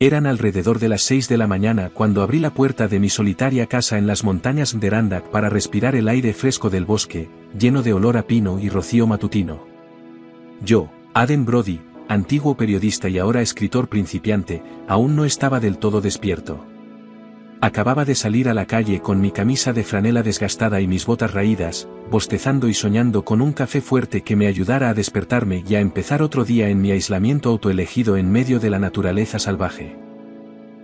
Eran alrededor de las 6 de la mañana cuando abrí la puerta de mi solitaria casa en las montañas de Randak para respirar el aire fresco del bosque, lleno de olor a pino y rocío matutino. Yo, Aden Brody, antiguo periodista y ahora escritor principiante, aún no estaba del todo despierto. Acababa de salir a la calle con mi camisa de franela desgastada y mis botas raídas, bostezando y soñando con un café fuerte que me ayudara a despertarme y a empezar otro día en mi aislamiento autoelegido en medio de la naturaleza salvaje.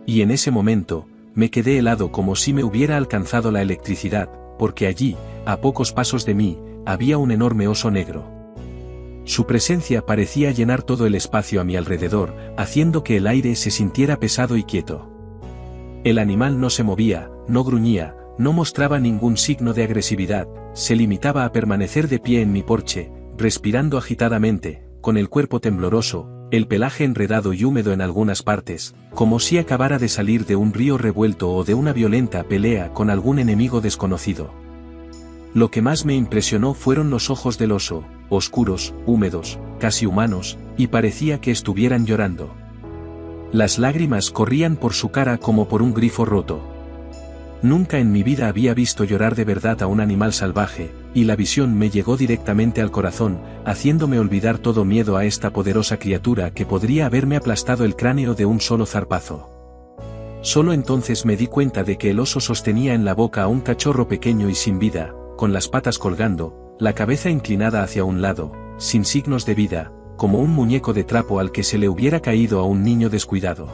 Y en ese momento, me quedé helado como si me hubiera alcanzado la electricidad, porque allí, a pocos pasos de mí, había un enorme oso negro. Su presencia parecía llenar todo el espacio a mi alrededor, haciendo que el aire se sintiera pesado y quieto. El animal no se movía, no gruñía, no mostraba ningún signo de agresividad, se limitaba a permanecer de pie en mi porche, respirando agitadamente, con el cuerpo tembloroso, el pelaje enredado y húmedo en algunas partes, como si acabara de salir de un río revuelto o de una violenta pelea con algún enemigo desconocido. Lo que más me impresionó fueron los ojos del oso, oscuros, húmedos, casi humanos, y parecía que estuvieran llorando. Las lágrimas corrían por su cara como por un grifo roto. Nunca en mi vida había visto llorar de verdad a un animal salvaje, y la visión me llegó directamente al corazón, haciéndome olvidar todo miedo a esta poderosa criatura que podría haberme aplastado el cráneo de un solo zarpazo. Solo entonces me di cuenta de que el oso sostenía en la boca a un cachorro pequeño y sin vida, con las patas colgando, la cabeza inclinada hacia un lado, sin signos de vida, como un muñeco de trapo al que se le hubiera caído a un niño descuidado.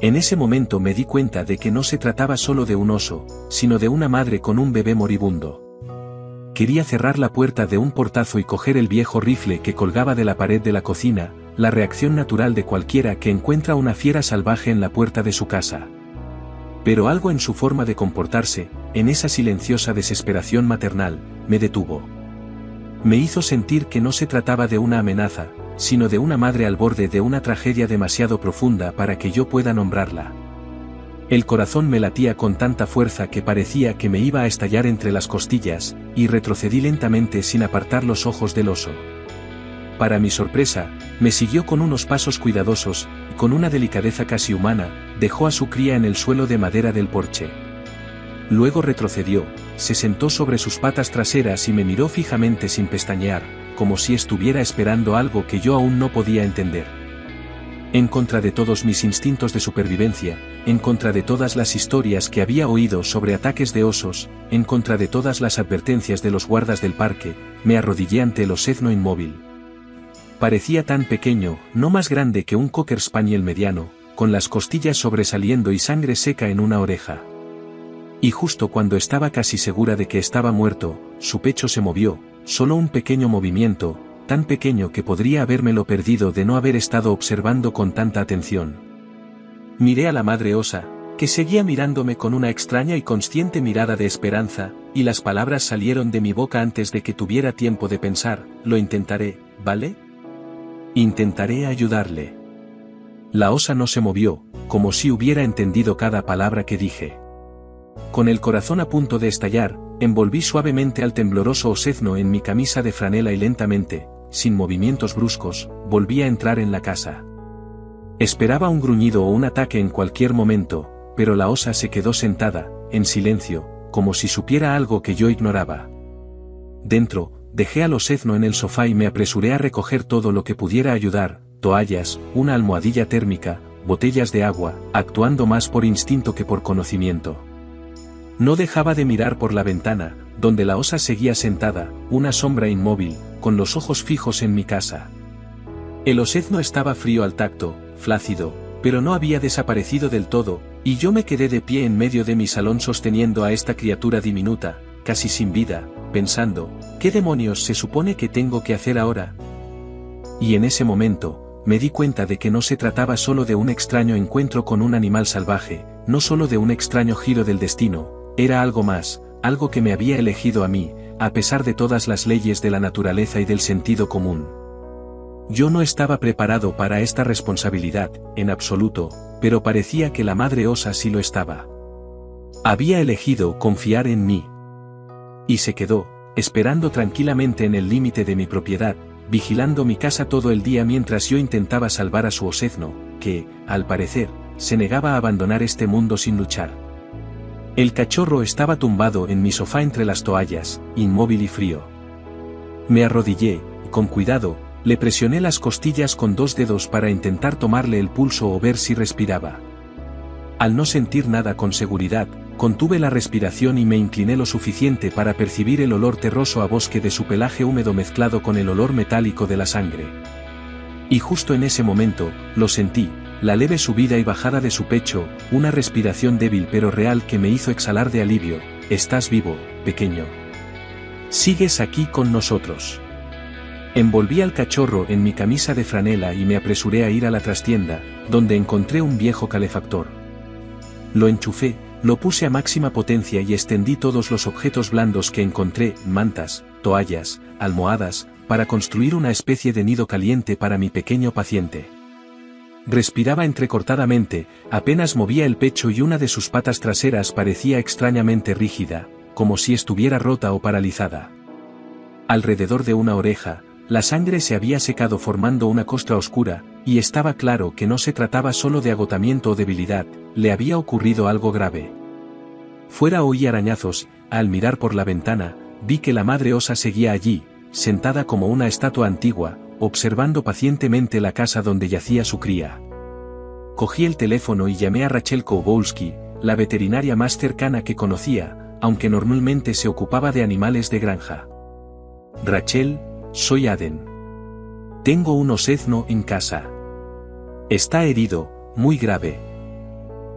En ese momento me di cuenta de que no se trataba solo de un oso, sino de una madre con un bebé moribundo. Quería cerrar la puerta de un portazo y coger el viejo rifle que colgaba de la pared de la cocina, la reacción natural de cualquiera que encuentra una fiera salvaje en la puerta de su casa. Pero algo en su forma de comportarse, en esa silenciosa desesperación maternal, me detuvo. Me hizo sentir que no se trataba de una amenaza, sino de una madre al borde de una tragedia demasiado profunda para que yo pueda nombrarla. El corazón me latía con tanta fuerza que parecía que me iba a estallar entre las costillas, y retrocedí lentamente sin apartar los ojos del oso. Para mi sorpresa, me siguió con unos pasos cuidadosos, y con una delicadeza casi humana, dejó a su cría en el suelo de madera del porche. Luego retrocedió, se sentó sobre sus patas traseras y me miró fijamente sin pestañear, como si estuviera esperando algo que yo aún no podía entender. En contra de todos mis instintos de supervivencia, en contra de todas las historias que había oído sobre ataques de osos, en contra de todas las advertencias de los guardas del parque, me arrodillé ante el osezno inmóvil. Parecía tan pequeño, no más grande que un cocker spaniel mediano, con las costillas sobresaliendo y sangre seca en una oreja. Y justo cuando estaba casi segura de que estaba muerto, su pecho se movió, solo un pequeño movimiento, tan pequeño que podría habérmelo perdido de no haber estado observando con tanta atención. Miré a la madre osa, que seguía mirándome con una extraña y consciente mirada de esperanza, y las palabras salieron de mi boca antes de que tuviera tiempo de pensar: lo intentaré, ¿vale? Intentaré ayudarle. La osa no se movió, como si hubiera entendido cada palabra que dije. Con el corazón a punto de estallar, envolví suavemente al tembloroso osezno en mi camisa de franela y lentamente, sin movimientos bruscos, volví a entrar en la casa. Esperaba un gruñido o un ataque en cualquier momento, pero la osa se quedó sentada, en silencio, como si supiera algo que yo ignoraba. Dentro, dejé al osezno en el sofá y me apresuré a recoger todo lo que pudiera ayudar: toallas, una almohadilla térmica, botellas de agua, actuando más por instinto que por conocimiento. No dejaba de mirar por la ventana, donde la osa seguía sentada, una sombra inmóvil, con los ojos fijos en mi casa. El osezno estaba frío al tacto, flácido, pero no había desaparecido del todo, y yo me quedé de pie en medio de mi salón sosteniendo a esta criatura diminuta, casi sin vida, pensando: ¿qué demonios se supone que tengo que hacer ahora? Y en ese momento, me di cuenta de que no se trataba solo de un extraño encuentro con un animal salvaje, no solo de un extraño giro del destino. Era algo más, algo que me había elegido a mí, a pesar de todas las leyes de la naturaleza y del sentido común. Yo no estaba preparado para esta responsabilidad, en absoluto, pero parecía que la madre osa sí lo estaba. Había elegido confiar en mí. Y se quedó, esperando tranquilamente en el límite de mi propiedad, vigilando mi casa todo el día mientras yo intentaba salvar a su osezno, que, al parecer, se negaba a abandonar este mundo sin luchar. El cachorro estaba tumbado en mi sofá entre las toallas, inmóvil y frío. Me arrodillé, y con cuidado, le presioné las costillas con 2 dedos para intentar tomarle el pulso o ver si respiraba. Al no sentir nada con seguridad, contuve la respiración y me incliné lo suficiente para percibir el olor terroso a bosque de su pelaje húmedo mezclado con el olor metálico de la sangre. Y justo en ese momento, lo sentí, la leve subida y bajada de su pecho, una respiración débil pero real que me hizo exhalar de alivio. Estás vivo, pequeño. Sigues aquí con nosotros. Envolví al cachorro en mi camisa de franela y me apresuré a ir a la trastienda, donde encontré un viejo calefactor. Lo enchufé, lo puse a máxima potencia y extendí todos los objetos blandos que encontré, mantas, toallas, almohadas, para construir una especie de nido caliente para mi pequeño paciente. Respiraba entrecortadamente, apenas movía el pecho y una de sus patas traseras parecía extrañamente rígida, como si estuviera rota o paralizada. Alrededor de una oreja, la sangre se había secado formando una costra oscura, y estaba claro que no se trataba solo de agotamiento o debilidad, le había ocurrido algo grave. Fuera oí arañazos, al mirar por la ventana, vi que la madre osa seguía allí, sentada como una estatua antigua, observando pacientemente la casa donde yacía su cría. Cogí el teléfono y llamé a Rachel Kowalski, la veterinaria más cercana que conocía, aunque normalmente se ocupaba de animales de granja. Rachel, soy Aden. Tengo un osezno en casa. Está herido, muy grave.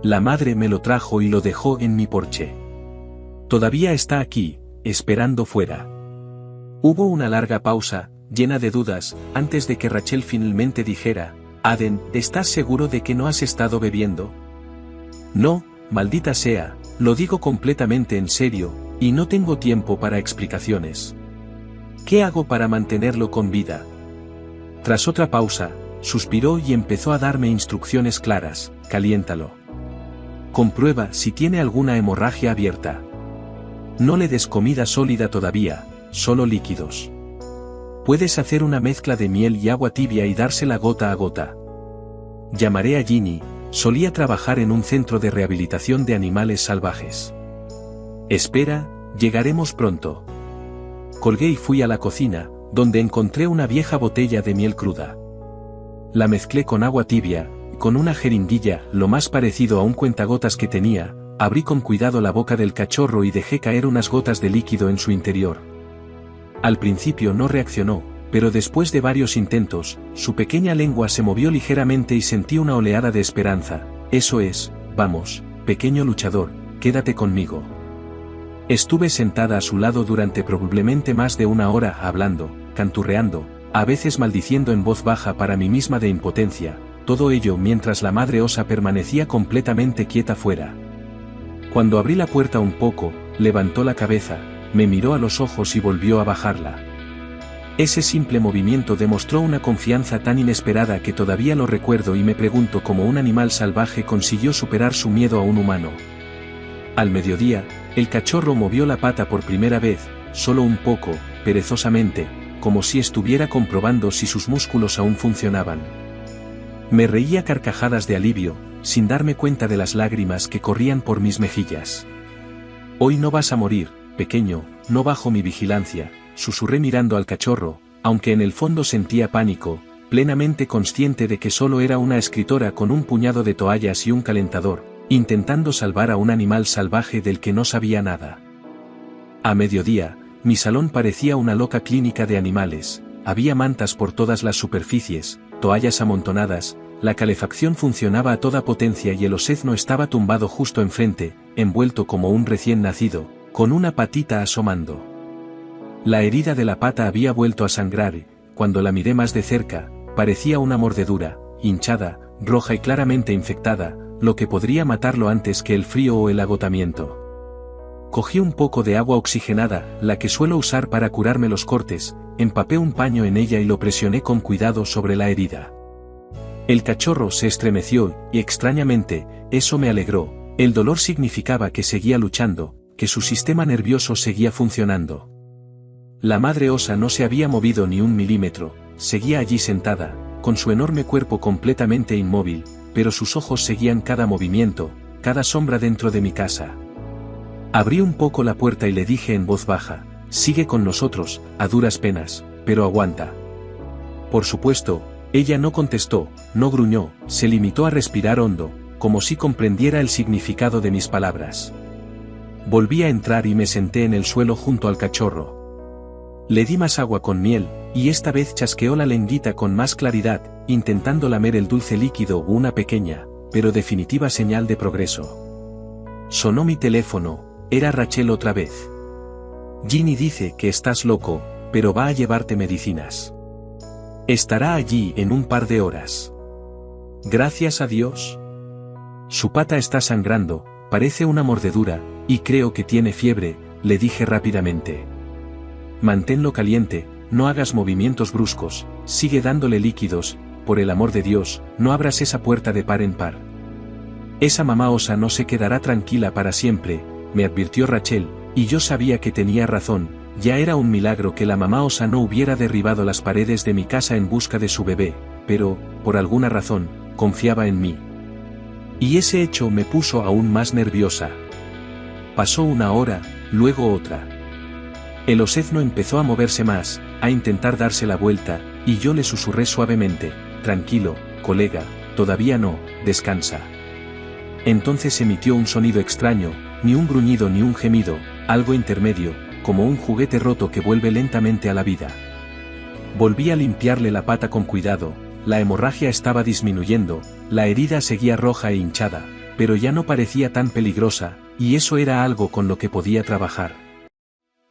La madre me lo trajo y lo dejó en mi porche. Todavía está aquí, esperando fuera. Hubo una larga pausa, llena de dudas, antes de que Rachel finalmente dijera, Aden, ¿estás seguro de que no has estado bebiendo? No, maldita sea, lo digo completamente en serio, y no tengo tiempo para explicaciones. ¿Qué hago para mantenerlo con vida? Tras otra pausa, suspiró y empezó a darme instrucciones claras, caliéntalo. Comprueba si tiene alguna hemorragia abierta. No le des comida sólida todavía, solo líquidos. Puedes hacer una mezcla de miel y agua tibia y dársela gota a gota. Llamaré a Ginny, solía trabajar en un centro de rehabilitación de animales salvajes. Espera, llegaremos pronto. Colgué y fui a la cocina, donde encontré una vieja botella de miel cruda. La mezclé con agua tibia, y con una jeringuilla, lo más parecido a un cuentagotas que tenía, abrí con cuidado la boca del cachorro y dejé caer unas gotas de líquido en su interior. Al principio no reaccionó, pero después de varios intentos, su pequeña lengua se movió ligeramente y sentí una oleada de esperanza. Eso es, vamos, pequeño luchador, quédate conmigo. Estuve sentada a su lado durante probablemente más de 1 hora hablando, canturreando, a veces maldiciendo en voz baja para mí misma de impotencia, todo ello mientras la madre osa permanecía completamente quieta fuera. Cuando abrí la puerta un poco, levantó la cabeza, me miró a los ojos y volvió a bajarla. Ese simple movimiento demostró una confianza tan inesperada que todavía lo recuerdo y me pregunto cómo un animal salvaje consiguió superar su miedo a un humano. Al mediodía, el cachorro movió la pata por primera vez, solo un poco, perezosamente, como si estuviera comprobando si sus músculos aún funcionaban. Me reía carcajadas de alivio, sin darme cuenta de las lágrimas que corrían por mis mejillas. Hoy no vas a morir, pequeño, no bajo mi vigilancia, susurré mirando al cachorro, aunque en el fondo sentía pánico, plenamente consciente de que solo era una escritora con un puñado de toallas y un calentador, intentando salvar a un animal salvaje del que no sabía nada. A mediodía, mi salón parecía una loca clínica de animales, había mantas por todas las superficies, toallas amontonadas, la calefacción funcionaba a toda potencia y el osezno estaba tumbado justo enfrente, envuelto como un recién nacido, con una patita asomando. La herida de la pata había vuelto a sangrar y, cuando la miré más de cerca, parecía una mordedura, hinchada, roja y claramente infectada, lo que podría matarlo antes que el frío o el agotamiento. Cogí un poco de agua oxigenada, la que suelo usar para curarme los cortes, empapé un paño en ella y lo presioné con cuidado sobre la herida. El cachorro se estremeció, y extrañamente, eso me alegró, el dolor significaba que seguía luchando, que su sistema nervioso seguía funcionando. La madre osa no se había movido ni 1 milímetro, seguía allí sentada, con su enorme cuerpo completamente inmóvil, pero sus ojos seguían cada movimiento, cada sombra dentro de mi casa. Abrí un poco la puerta y le dije en voz baja, sigue con nosotros, a duras penas, pero aguanta. Por supuesto, ella no contestó, no gruñó, se limitó a respirar hondo, como si comprendiera el significado de mis palabras. Volví a entrar y me senté en el suelo junto al cachorro. Le di más agua con miel, y esta vez chasqueó la lengüita con más claridad, intentando lamer el dulce líquido, una pequeña, pero definitiva señal de progreso. Sonó mi teléfono, era Rachel otra vez. Ginny dice que estás loco, pero va a llevarte medicinas. Estará allí en un par de horas. Gracias a Dios. Su pata está sangrando, parece una mordedura, y creo que tiene fiebre, le dije rápidamente. Manténlo caliente, no hagas movimientos bruscos, sigue dándole líquidos, por el amor de Dios, no abras esa puerta de par en par. Esa mamá osa no se quedará tranquila para siempre, me advirtió Rachel, y yo sabía que tenía razón, ya era un milagro que la mamá osa no hubiera derribado las paredes de mi casa en busca de su bebé, pero, por alguna razón, confiaba en mí. Y ese hecho me puso aún más nerviosa. Pasó una hora, luego otra. El osezno empezó a moverse más, a intentar darse la vuelta, y yo le susurré suavemente, tranquilo, colega, todavía no, descansa. Entonces emitió un sonido extraño, ni un gruñido ni un gemido, algo intermedio, como un juguete roto que vuelve lentamente a la vida. Volví a limpiarle la pata con cuidado, la hemorragia estaba disminuyendo, la herida seguía roja e hinchada, pero ya no parecía tan peligrosa, y eso era algo con lo que podía trabajar.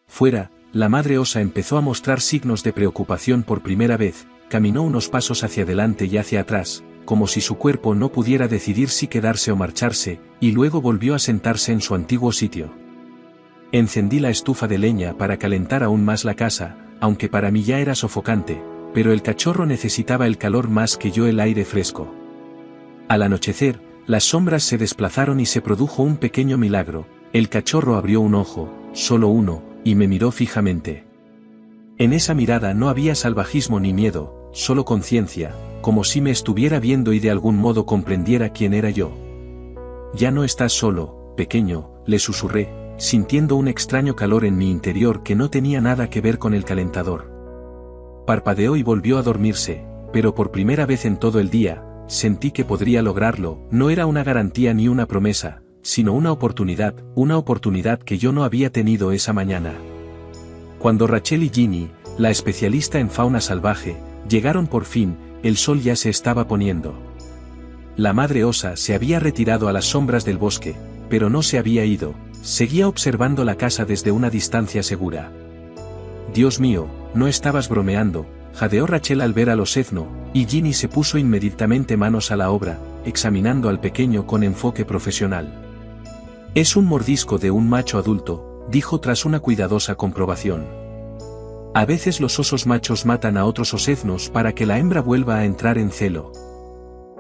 Fuera, la madre osa empezó a mostrar signos de preocupación por primera vez, caminó unos pasos hacia adelante y hacia atrás, como si su cuerpo no pudiera decidir si quedarse o marcharse, y luego volvió a sentarse en su antiguo sitio. Encendí la estufa de leña para calentar aún más la casa, aunque para mí ya era sofocante, pero el cachorro necesitaba el calor más que yo el aire fresco. Al anochecer, las sombras se desplazaron y se produjo un pequeño milagro, el cachorro abrió un ojo, solo uno, y me miró fijamente. En esa mirada no había salvajismo ni miedo, solo conciencia, como si me estuviera viendo y de algún modo comprendiera quién era yo. Ya no estás solo, pequeño, le susurré, sintiendo un extraño calor en mi interior que no tenía nada que ver con el calentador. Parpadeó y volvió a dormirse, pero por primera vez en todo el día, sentí que podría lograrlo, no era una garantía ni una promesa, sino una oportunidad que yo no había tenido esa mañana. Cuando Rachel y Ginny, la especialista en fauna salvaje, llegaron por fin, el sol ya se estaba poniendo. La madre osa se había retirado a las sombras del bosque, pero no se había ido, seguía observando la casa desde una distancia segura. Dios mío, no estabas bromeando, jadeó Rachel al ver al osezno, y Ginny se puso inmediatamente manos a la obra, examinando al pequeño con enfoque profesional. Es un mordisco de un macho adulto, dijo tras una cuidadosa comprobación. A veces los osos machos matan a otros oseznos para que la hembra vuelva a entrar en celo.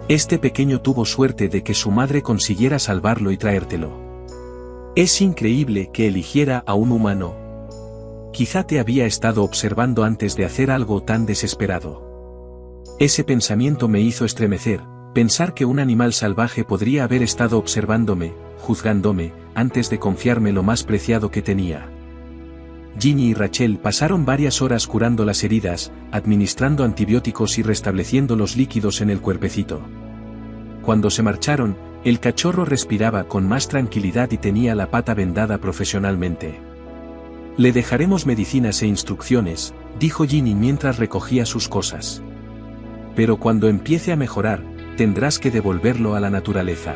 Este pequeño tuvo suerte de que su madre consiguiera salvarlo y traértelo. Es increíble que eligiera a un humano. Quizá te había estado observando antes de hacer algo tan desesperado. Ese pensamiento me hizo estremecer, pensar que un animal salvaje podría haber estado observándome, juzgándome, antes de confiarme lo más preciado que tenía. Ginny y Rachel pasaron varias horas curando las heridas, administrando antibióticos y restableciendo los líquidos en el cuerpecito. Cuando se marcharon, el cachorro respiraba con más tranquilidad y tenía la pata vendada profesionalmente. Le dejaremos medicinas e instrucciones, dijo Ginny mientras recogía sus cosas. Pero cuando empiece a mejorar, tendrás que devolverlo a la naturaleza.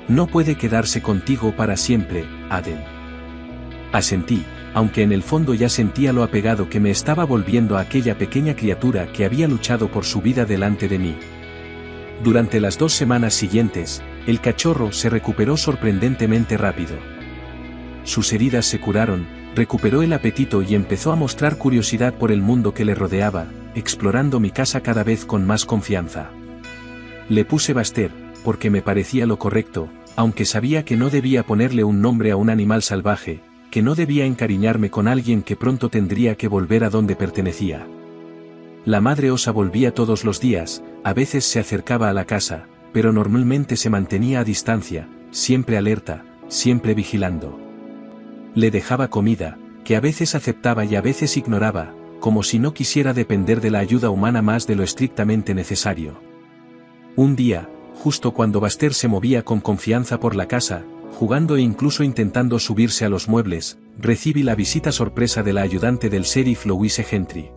No puede quedarse contigo para siempre, Aden. Asentí, aunque en el fondo ya sentía lo apegado que me estaba volviendo a aquella pequeña criatura que había luchado por su vida delante de mí. Durante las 2 semanas siguientes, el cachorro se recuperó sorprendentemente rápido. Sus heridas se curaron, recuperó el apetito y empezó a mostrar curiosidad por el mundo que le rodeaba, explorando mi casa cada vez con más confianza. Le puse Baster, porque me parecía lo correcto, aunque sabía que no debía ponerle un nombre a un animal salvaje, que no debía encariñarme con alguien que pronto tendría que volver a donde pertenecía. La madre osa volvía todos los días, a veces se acercaba a la casa, pero normalmente se mantenía a distancia, siempre alerta, siempre vigilando. Le dejaba comida, que a veces aceptaba y a veces ignoraba, como si no quisiera depender de la ayuda humana más de lo estrictamente necesario. Un día, justo cuando Buster se movía con confianza por la casa, jugando e incluso intentando subirse a los muebles, recibí la visita sorpresa de la ayudante del sheriff Louise Gentry.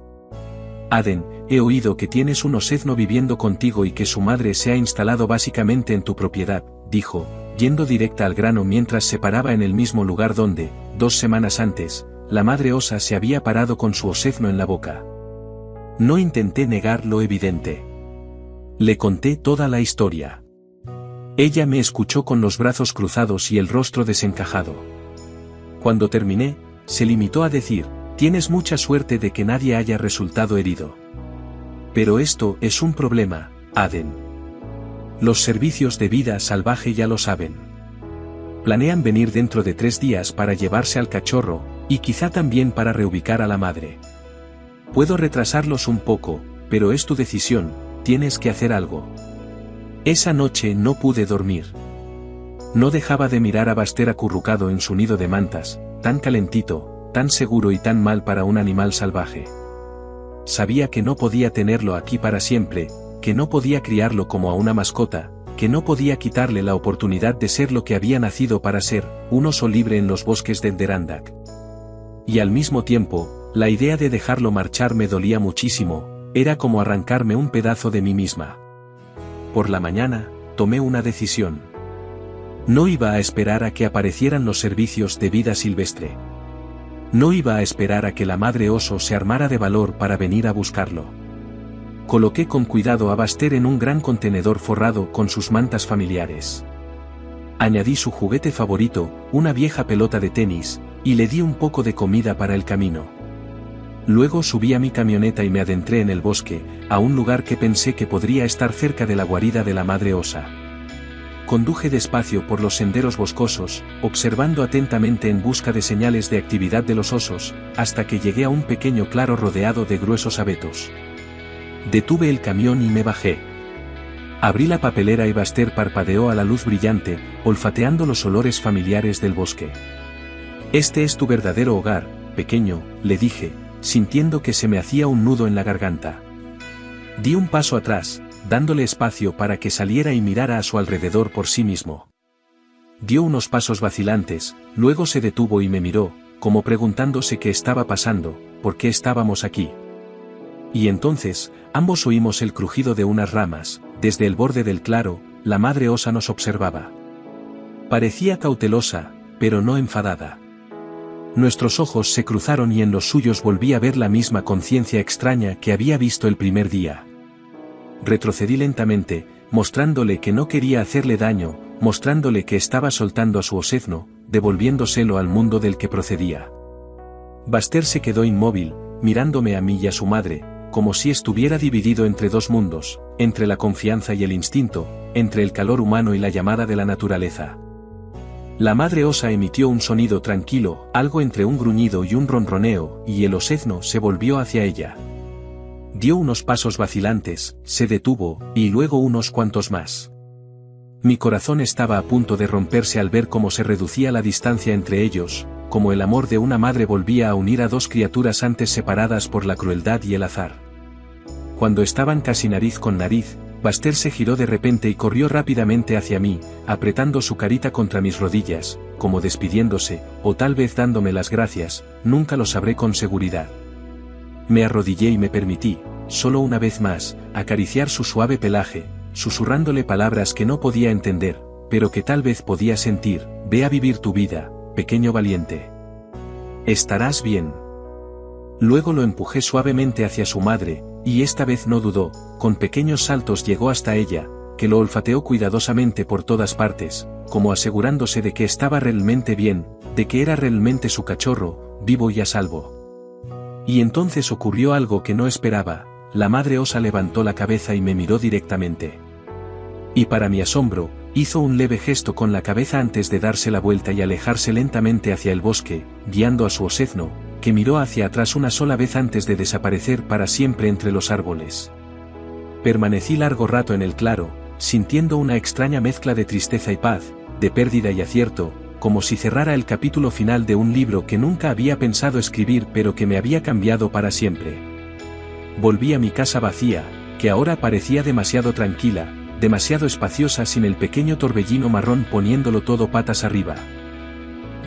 Aden, he oído que tienes un osezno viviendo contigo y que su madre se ha instalado básicamente en tu propiedad, dijo, yendo directa al grano mientras se paraba en el mismo lugar donde, 2 semanas antes, la madre osa se había parado con su osezno en la boca. No intenté negar lo evidente. Le conté toda la historia. Ella me escuchó con los brazos cruzados y el rostro desencajado. Cuando terminé, se limitó a decir, tienes mucha suerte de que nadie haya resultado herido. Pero esto es un problema, Aden. Los servicios de vida salvaje ya lo saben. Planean venir dentro de 3 días para llevarse al cachorro, y quizá también para reubicar a la madre. Puedo retrasarlos un poco, pero es tu decisión, tienes que hacer algo. Esa noche no pude dormir. No dejaba de mirar a Buster acurrucado en su nido de mantas, tan calentito, tan seguro y tan mal para un animal salvaje. Sabía que no podía tenerlo aquí para siempre, que no podía criarlo como a una mascota, que no podía quitarle la oportunidad de ser lo que había nacido para ser, un oso libre en los bosques de Derandac. Y al mismo tiempo, la idea de dejarlo marchar me dolía muchísimo, era como arrancarme un pedazo de mí misma. Por la mañana, tomé una decisión. No iba a esperar a que aparecieran los servicios de vida silvestre. No iba a esperar a que la madre oso se armara de valor para venir a buscarlo. Coloqué con cuidado a Buster en un gran contenedor forrado con sus mantas familiares. Añadí su juguete favorito, una vieja pelota de tenis, y le di un poco de comida para el camino. Luego subí a mi camioneta y me adentré en el bosque, a un lugar que pensé que podría estar cerca de la guarida de la madre osa. Conduje despacio por los senderos boscosos, observando atentamente en busca de señales de actividad de los osos, hasta que llegué a un pequeño claro rodeado de gruesos abetos. Detuve el camión y me bajé. Abrí la papelera y Buster parpadeó a la luz brillante, olfateando los olores familiares del bosque. Este es tu verdadero hogar, pequeño, le dije, sintiendo que se me hacía un nudo en la garganta. Di un paso atrás, dándole espacio para que saliera y mirara a su alrededor por sí mismo. Dio unos pasos vacilantes, luego se detuvo y me miró, como preguntándose qué estaba pasando, por qué estábamos aquí. Y entonces, ambos oímos el crujido de unas ramas, desde el borde del claro, la madre osa nos observaba. Parecía cautelosa, pero no enfadada. Nuestros ojos se cruzaron y en los suyos volví a ver la misma conciencia extraña que había visto el primer día. Retrocedí lentamente, mostrándole que no quería hacerle daño, mostrándole que estaba soltando a su osezno, devolviéndoselo al mundo del que procedía. Buster se quedó inmóvil, mirándome a mí y a su madre, como si estuviera dividido entre 2 mundos, entre la confianza y el instinto, entre el calor humano y la llamada de la naturaleza. La madre osa emitió un sonido tranquilo, algo entre un gruñido y un ronroneo, y el osezno se volvió hacia ella. Dio unos pasos vacilantes, se detuvo, y luego unos cuantos más. Mi corazón estaba a punto de romperse al ver cómo se reducía la distancia entre ellos, como el amor de una madre volvía a unir a 2 criaturas antes separadas por la crueldad y el azar. Cuando estaban casi nariz con nariz, Buster se giró de repente y corrió rápidamente hacia mí, apretando su carita contra mis rodillas, como despidiéndose, o tal vez dándome las gracias, nunca lo sabré con seguridad. Me arrodillé y me permití, solo una vez más, acariciar su suave pelaje, susurrándole palabras que no podía entender, pero que tal vez podía sentir: ve a vivir tu vida, pequeño valiente. Estarás bien. Luego lo empujé suavemente hacia su madre, y esta vez no dudó, con pequeños saltos llegó hasta ella, que lo olfateó cuidadosamente por todas partes, como asegurándose de que estaba realmente bien, de que era realmente su cachorro, vivo y a salvo. Y entonces ocurrió algo que no esperaba, la madre osa levantó la cabeza y me miró directamente. Y para mi asombro, hizo un leve gesto con la cabeza antes de darse la vuelta y alejarse lentamente hacia el bosque, guiando a su osezno, que miró hacia atrás una sola vez antes de desaparecer para siempre entre los árboles. Permanecí largo rato en el claro, sintiendo una extraña mezcla de tristeza y paz, de pérdida y acierto, como si cerrara el capítulo final de un libro que nunca había pensado escribir pero que me había cambiado para siempre. Volví a mi casa vacía, que ahora parecía demasiado tranquila, demasiado espaciosa sin el pequeño torbellino marrón poniéndolo todo patas arriba.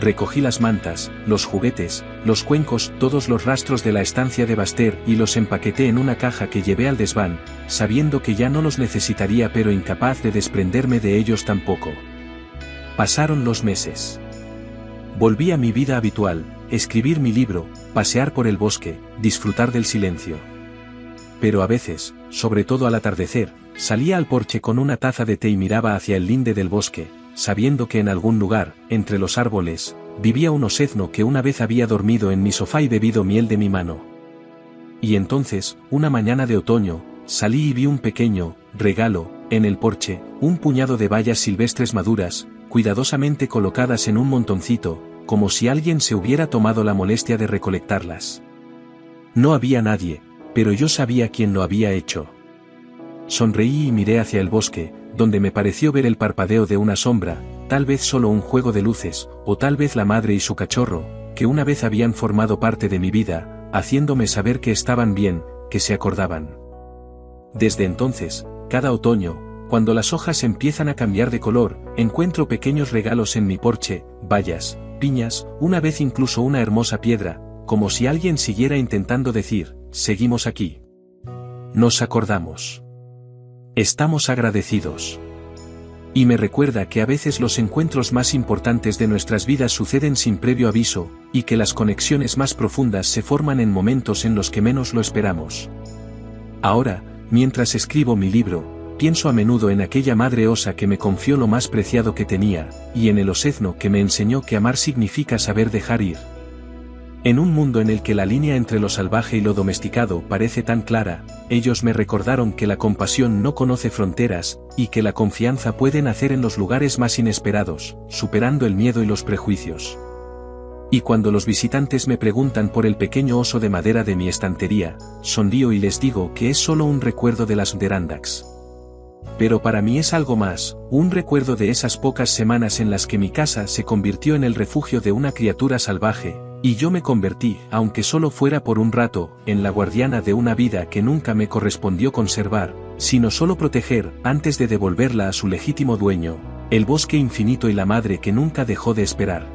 Recogí las mantas, los juguetes, los cuencos, todos los rastros de la estancia de Baster y los empaqueté en una caja que llevé al desván, sabiendo que ya no los necesitaría pero incapaz de desprenderme de ellos tampoco. Pasaron los meses. Volví a mi vida habitual, escribir mi libro, pasear por el bosque, disfrutar del silencio. Pero a veces, sobre todo al atardecer, salía al porche con una taza de té y miraba hacia el linde del bosque, sabiendo que en algún lugar, entre los árboles, vivía un osezno que una vez había dormido en mi sofá y bebido miel de mi mano. Y entonces, una mañana de otoño, salí y vi un pequeño regalo en el porche, un puñado de bayas silvestres maduras, cuidadosamente colocadas en un montoncito, como si alguien se hubiera tomado la molestia de recolectarlas. No había nadie, pero yo sabía quién lo había hecho. Sonreí y miré hacia el bosque, donde me pareció ver el parpadeo de una sombra, tal vez solo un juego de luces, o tal vez la madre y su cachorro, que una vez habían formado parte de mi vida, haciéndome saber que estaban bien, que se acordaban. Desde entonces, cada otoño, cuando las hojas empiezan a cambiar de color, encuentro pequeños regalos en mi porche, bayas, piñas, una vez incluso una hermosa piedra, como si alguien siguiera intentando decir, seguimos aquí. Nos acordamos. Estamos agradecidos. Y me recuerda que a veces los encuentros más importantes de nuestras vidas suceden sin previo aviso, y que las conexiones más profundas se forman en momentos en los que menos lo esperamos. Ahora, mientras escribo mi libro, pienso a menudo en aquella madre osa que me confió lo más preciado que tenía, y en el osezno que me enseñó que amar significa saber dejar ir. En un mundo en el que la línea entre lo salvaje y lo domesticado parece tan clara, ellos me recordaron que la compasión no conoce fronteras, y que la confianza puede nacer en los lugares más inesperados, superando el miedo y los prejuicios. Y cuando los visitantes me preguntan por el pequeño oso de madera de mi estantería, sonrío y les digo que es solo un recuerdo de las Adirondacks. Pero para mí es algo más, un recuerdo de esas pocas semanas en las que mi casa se convirtió en el refugio de una criatura salvaje, y yo me convertí, aunque solo fuera por un rato, en la guardiana de una vida que nunca me correspondió conservar, sino solo proteger, antes de devolverla a su legítimo dueño, el bosque infinito y la madre que nunca dejó de esperar.